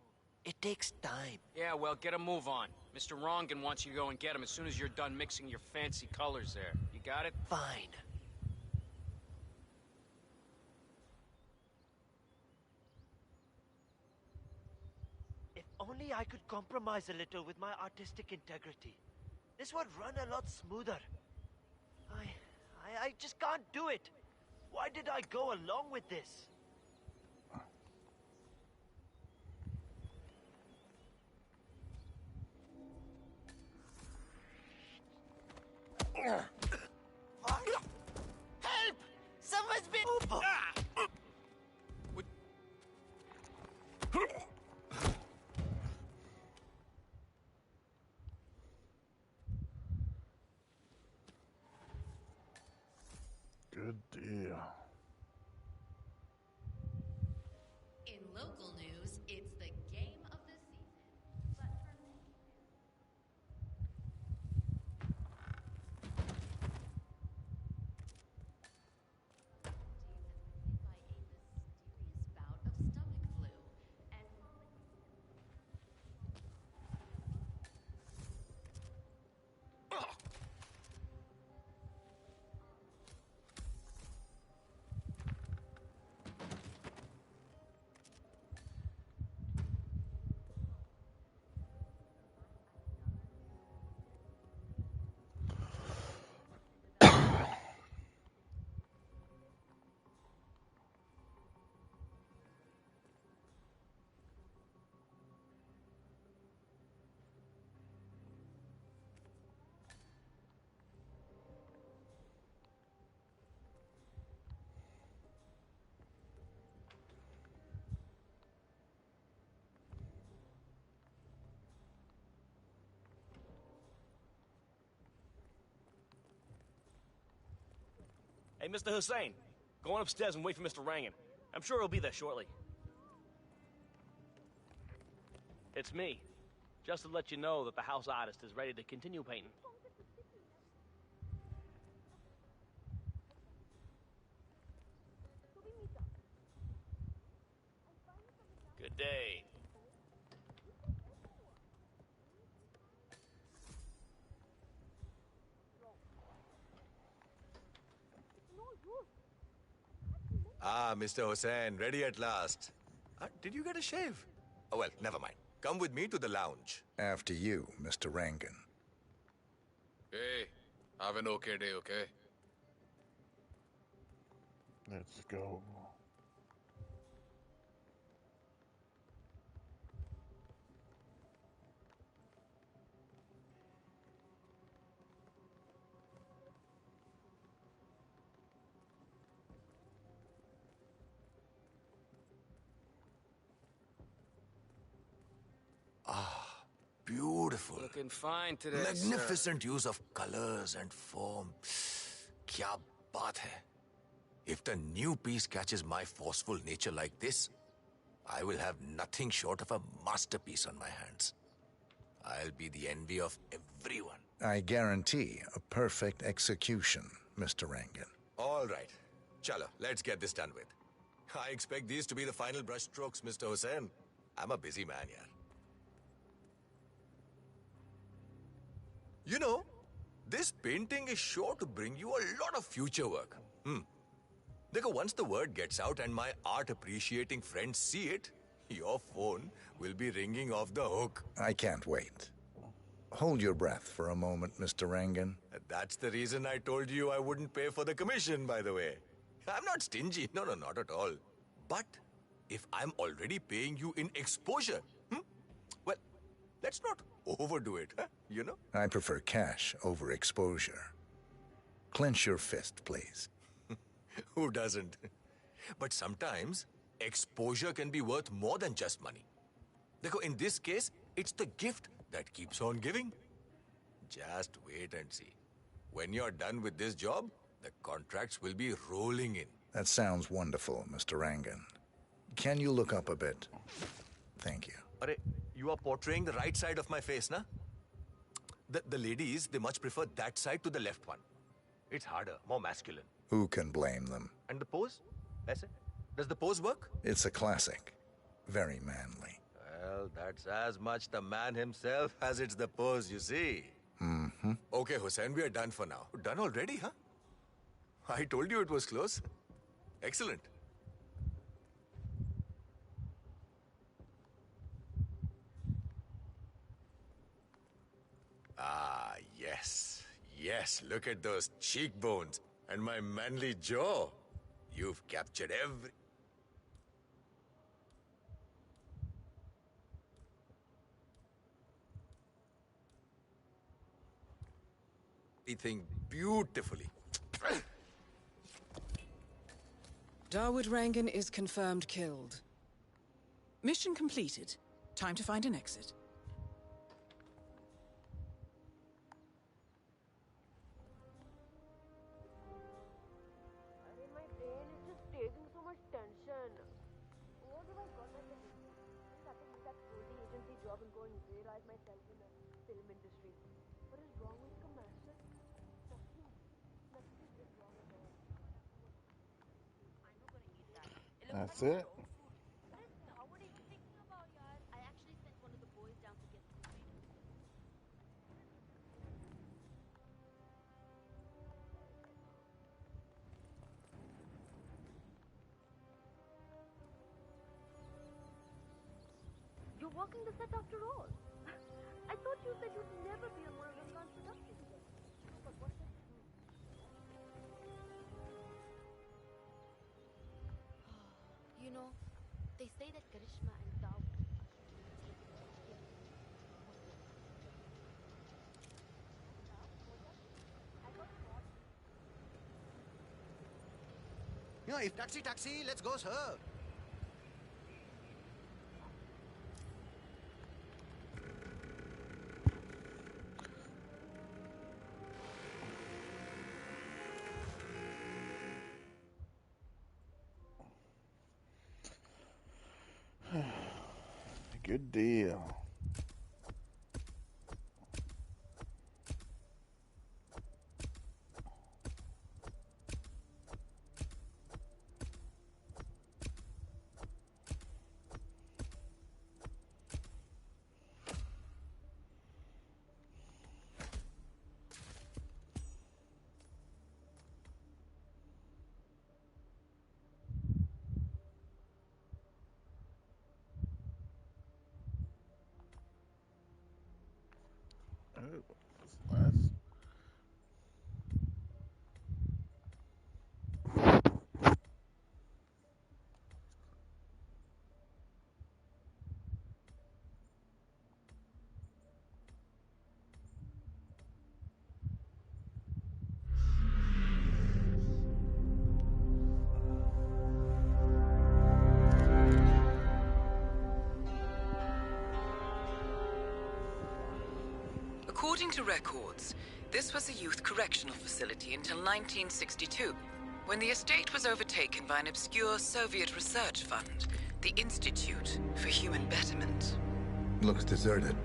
It takes time. Yeah, well, get a move on. Mr. Rongan wants you to go and get him as soon as you're done mixing your fancy colors there. You got it? Fine. If only I could compromise a little with my artistic integrity. This would run a lot smoother. I just can't do it. Why did I go along with this? Help! Someone's been... Good deal. In local news, it's the game of the season. But for me... by a mysterious bout of stomach flu. And Hey, Mr. Hussein, go on upstairs and wait for Mr. Rangan. I'm sure he'll be there shortly. It's me. Just to let you know that the house artist is ready to continue painting. Good day. Ah, Mr. Hussain, ready at last. Did you get a shave? Oh, well, never mind. Come with me to the lounge. After you, Mr. Rangan. Hey, have an okay day, okay? Let's go. Ah, beautiful. Looking fine today, Magnificent use of colors and form. Kya baat hai. If the new piece catches my forceful nature like this, I will have nothing short of a masterpiece on my hands. I'll be the envy of everyone. I guarantee a perfect execution, Mr. Rangan. All right. Chalo, let's get this done with. I expect these to be the final brush strokes, Mr. Hussain. I'm a busy man, yaar. You know, this painting is sure to bring you a lot of future work. Dekho, once the word gets out and my art-appreciating friends see it, your phone will be ringing off the hook. I can't wait. Hold your breath for a moment, Mr. Rangan. That's the reason I told you I wouldn't pay for the commission, by the way. I'm not stingy. No, not at all. But if I'm already paying you in exposure, well, let's not overdo it, you know? I prefer cash over exposure. Clench your fist, please. Who doesn't? But sometimes, exposure can be worth more than just money. Dekho, in this case, it's the gift that keeps on giving. Just wait and see. When you're done with this job, the contracts will be rolling in. That sounds wonderful, Mr. Rangan. Can you look up a bit? Thank you. Arre, you are portraying the right side of my face, na? The ladies, they much prefer that side to the left one. It's harder, more masculine. Who can blame them? And the pose? Aise? Does the pose work? It's a classic. Very manly. Well, that's as much the man himself as it's the pose, you see. Mm-hmm. Okay, Hussain, we are done for now. Done already, huh? I told you it was close. Excellent. Ah, yes. Yes, look at those cheekbones and my manly jaw. You've captured every... everything beautifully. Dawood Rangan is confirmed killed. Mission completed. Time to find an exit. My brain is just taking so much tension. What have I got myself into? Maybe I could leave that cozy agency job and go and realize myself in the film industry. What is wrong with commercial? Nothing. Nothing is wrong at all. I'm not gonna eat that. That's it. What is Howard even thinking about, yaar? I actually sent one of the boys down to get some food. You're working the set after all. I thought you said you'd never be on one of Irfan's productions again. But what's this? You know, they say that Karishma and Dawood You know, if taxi, let's go, sir. Good deal. Oh, that's nice. According to records, this was a youth correctional facility until 1962, when the estate was overtaken by an obscure Soviet research fund, the Institute for Human Betterment. Looks deserted.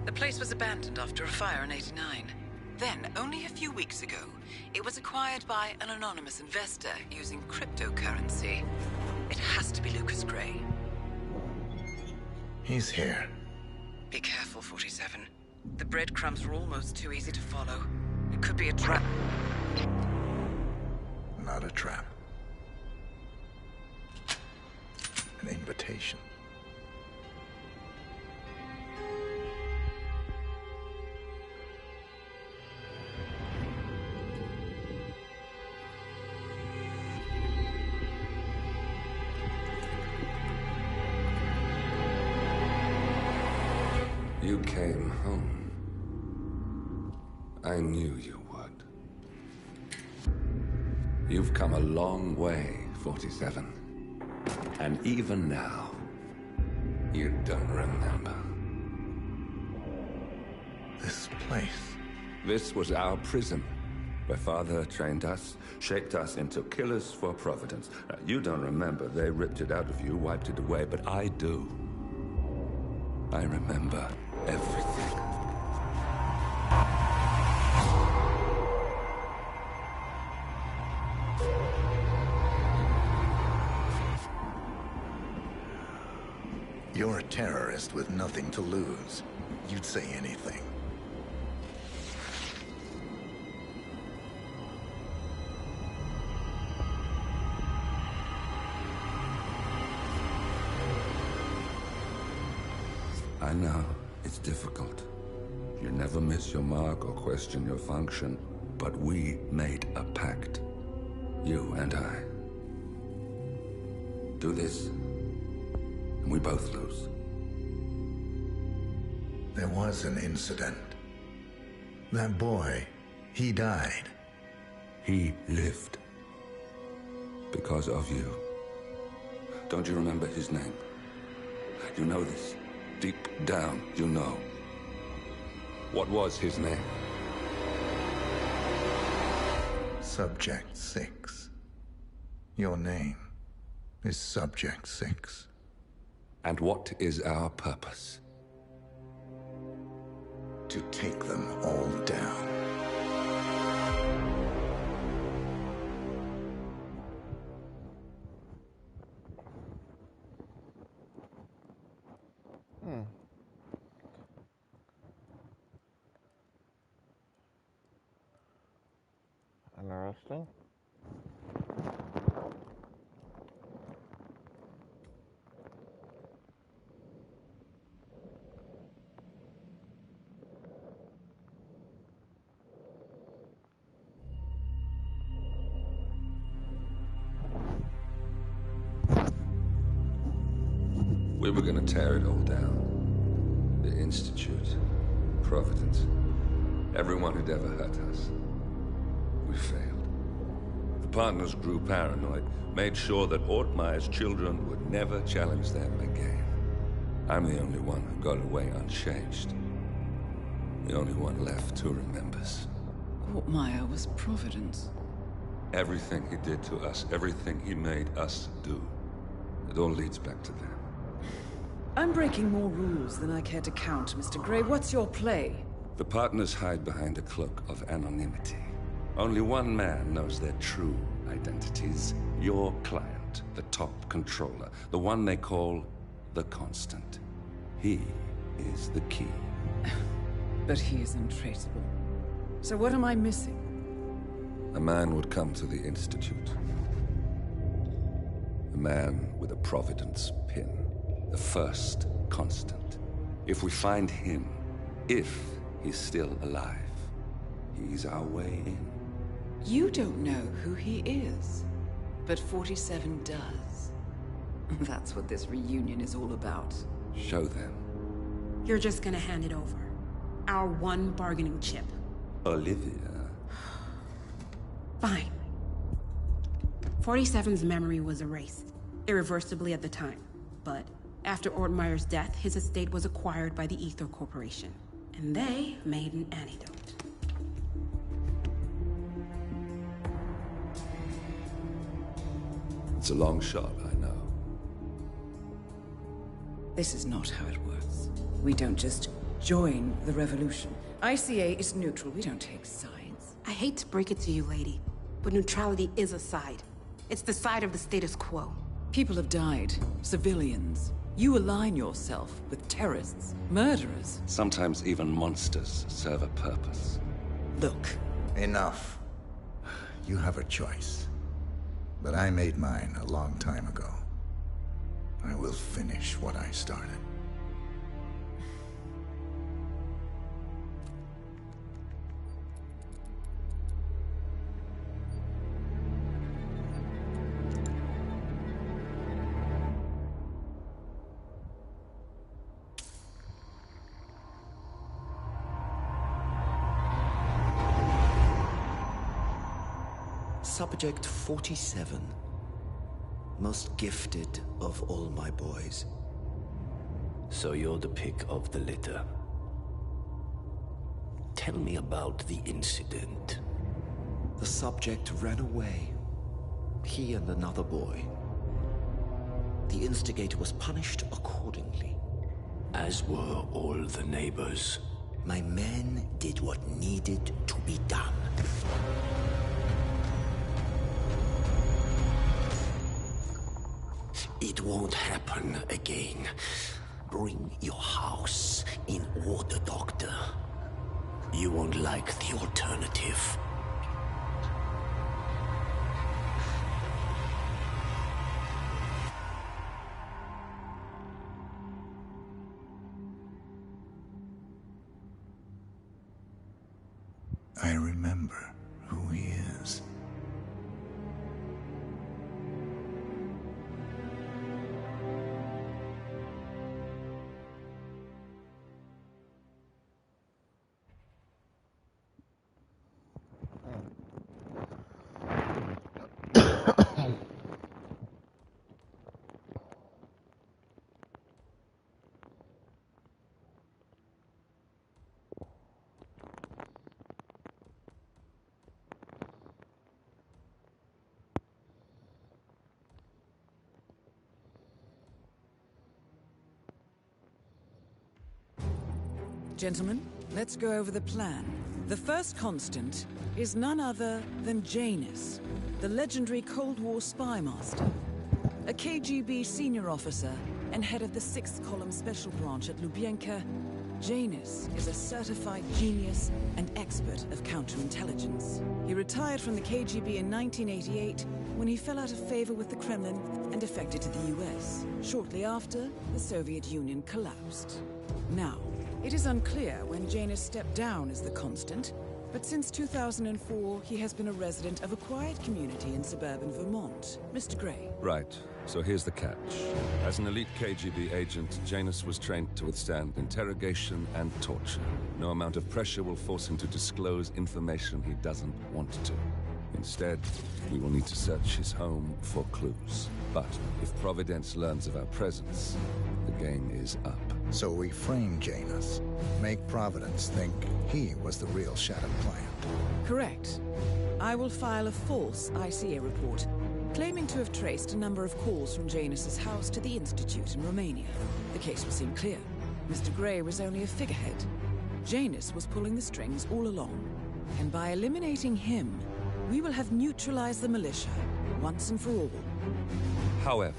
The place was abandoned after a fire in '89. Then, only a few weeks ago, it was acquired by an anonymous investor using cryptocurrency. It has to be Lucas Gray. He's here. Be careful, 47. The breadcrumbs are almost too easy to follow. It could be a trap. Not a trap. An invitation. You came home. I knew you would. You've come a long way, 47. And even now, you don't remember. This place. This was our prison, where Father trained us, shaped us into killers for Providence. Now, you don't remember. They ripped it out of you, wiped it away, but I do. I remember everything. You're a terrorist with nothing to lose. You'd say anything. I know, it's difficult. You never miss your mark or question your function, but we made a pact. You and I. Do this, and we both lose. There was an incident. That boy, He died. He lived. Because of you. Don't you remember his name? You know this. Deep down, you know. What was his name? Subject 6. Your name is Subject 6. And what is our purpose? To take them all down. Interesting. We were gonna tear it all down. The Institute, Providence, everyone who'd ever hurt us. We failed. The partners grew paranoid, made sure that Ortmeyer's children would never challenge them again. I'm the only one who got away unchanged. The only one left who remembers. Ortmeyer was Providence. Everything he did to us, everything he made us do, it all leads back to them. I'm breaking more rules than I care to count, Mr. Gray. What's your play? The partners hide behind a cloak of anonymity. Only one man knows their true identities. Your client, the top controller, the one they call the Constant. He is the key. But he is untraceable. So what am I missing? A man would come to the Institute. A man with a Providence pin. The first Constant. If we find him, if he's still alive, he's our way in. You don't know who he is, but 47 does. That's what this reunion is all about. Show them. You're just gonna hand it over. Our one bargaining chip. Olivia. Fine. 47's memory was erased, irreversibly at the time. But after Ortmeyer's death, his estate was acquired by the Ether Corporation. And they made an antidote. It's a long shot, I know. This is not how it works. We don't just join the revolution. ICA is neutral. We don't take sides. I hate to break it to you, lady, but neutrality is a side. It's the side of the status quo. People have died. Civilians. You align yourself with terrorists, murderers. Sometimes even monsters serve a purpose. Look. Enough. You have a choice. But I made mine a long time ago. I will finish what I started. Subject 47. Most gifted of all my boys. So you're the pick of the litter. Tell me about the incident. The subject ran away. He and another boy. The instigator was punished accordingly. As were all the neighbors. My men did what needed to be done. It won't happen again. Bring your house in order, Doctor. You won't like the alternative. I remember who he is. Gentlemen, let's go over the plan. The first constant is none other than Janus, the legendary Cold War spy master, a KGB senior officer and head of the 6th Column Special Branch at Lubyanka. Janus is a certified genius and expert of counterintelligence. He retired from the KGB in 1988 when he fell out of favor with the Kremlin and defected to the US. Shortly after, the Soviet Union collapsed. Now, it is unclear when Janus stepped down as the constant, but since 2004, he has been a resident of a quiet community in suburban Vermont. Mr. Gray. Right. So here's the catch. As an elite KGB agent, Janus was trained to withstand interrogation and torture. No amount of pressure will force him to disclose information he doesn't want to. Instead, we will need to search his home for clues. But if Providence learns of our presence, the game is up. So we frame Janus. Make Providence think he was the real Shadow client. Correct. I will file a false ICA report, claiming to have traced a number of calls from Janus's house to the Institute in Romania. The case will seem clear. Mr. Gray was only a figurehead. Janus was pulling the strings all along. And by eliminating him, we will have neutralized the militia, once and for all. However,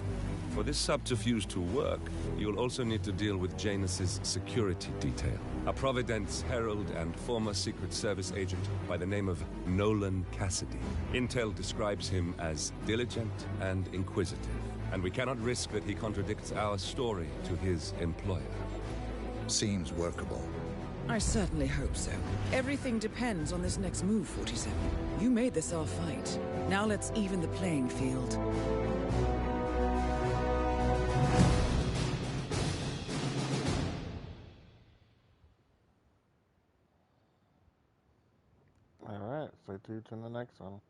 for this subterfuge to work, you'll also need to deal with Janus's security detail. A Providence herald and former Secret Service agent by the name of Nolan Cassidy. Intel describes him as diligent and inquisitive, and we cannot risk that he contradicts our story to his employer. Seems workable. I certainly hope so. Everything depends on this next move, 47. You made this our fight. Now let's even the playing field. Alright, stay tuned to the next one.